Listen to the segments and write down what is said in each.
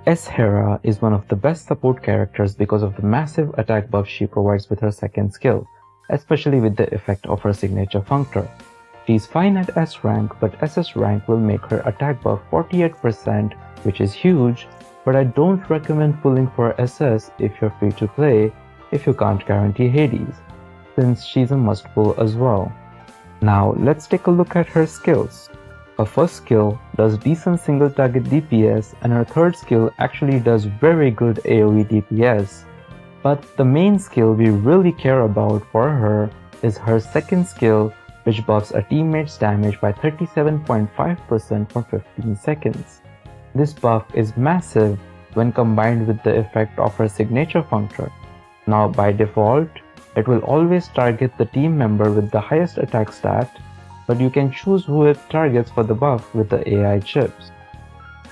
S Hera is one of the best support characters because of the massive attack buff she provides with her second skill, especially with the effect of her signature Functor. She's fine at S rank, but SS rank will make her attack buff 48%, which is huge, but I don't recommend pulling for SS if you're free to play, if you can't guarantee Hades, since she's a must pull as well. Now let's take a look at her skills. Her first skill does decent single target DPS, and her third skill actually does very good AoE DPS. But the main skill we really care about for her is her second skill, which buffs a teammate's damage by 37.5% for 15 seconds. This buff is massive when combined with the effect of her signature Functor. Now by default, it will always target the team member with the highest attack stat, but you can choose who it targets for the buff with the AI chips.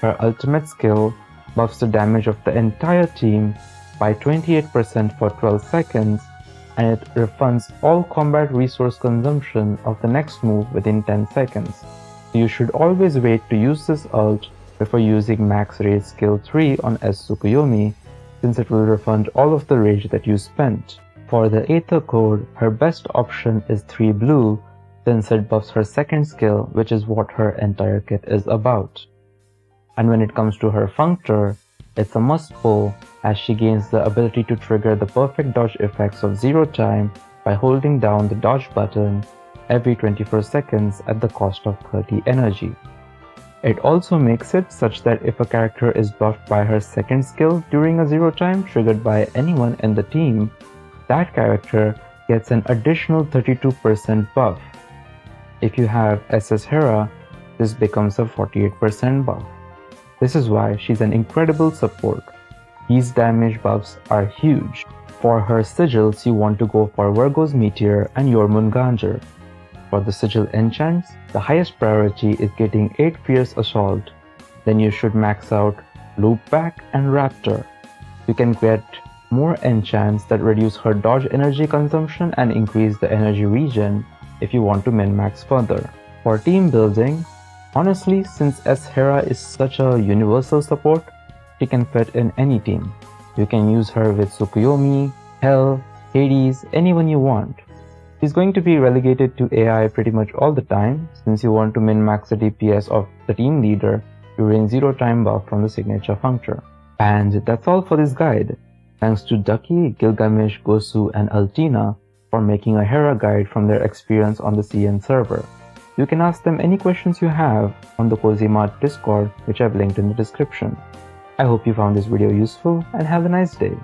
Her ultimate skill buffs the damage of the entire team by 28% for 12 seconds, and it refunds all combat resource consumption of the next move within 10 seconds. So you should always wait to use this ult before using max rage skill 3 on S Tsukuyomi, since it will refund all of the rage that you spent. For the Aether Code, her best option is 3 blue, since it buffs her second skill, which is what her entire kit is about. And when it comes to her Functor, it's a must pull, as she gains the ability to trigger the perfect dodge effects of 0 time by holding down the dodge button every 24 seconds at the cost of 30 energy. It also makes it such that if a character is buffed by her second skill during a 0 time triggered by anyone in the team, that character gets an additional 32% buff. If you have SS Hera, this becomes a 48% buff. This is why she's an incredible support. These damage buffs are huge. For her Sigils, you want to go for Virgo's Meteor and Jormungandr. For the Sigil enchants, the highest priority is getting 8 Fierce Assault. Then you should max out Loopback and Raptor. You can get more enchants that reduce her dodge energy consumption and increase the energy regen if you want to min-max further. For team building, honestly, since S Hera is such a universal support, she can fit in any team. You can use her with Tsukuyomi, Hell, Hades, anyone you want. She's going to be relegated to AI pretty much all the time, since you want to min-max the DPS of the team leader during 0 time buff from the signature Functor. And that's all for this guide. Thanks to Ducky, Gilgamesh, Gosu, and Altina for making a Hera guide from their experience on the CN server. You can ask them any questions you have on the Cozimart Discord, which I've linked in the description. I hope you found this video useful and have a nice day.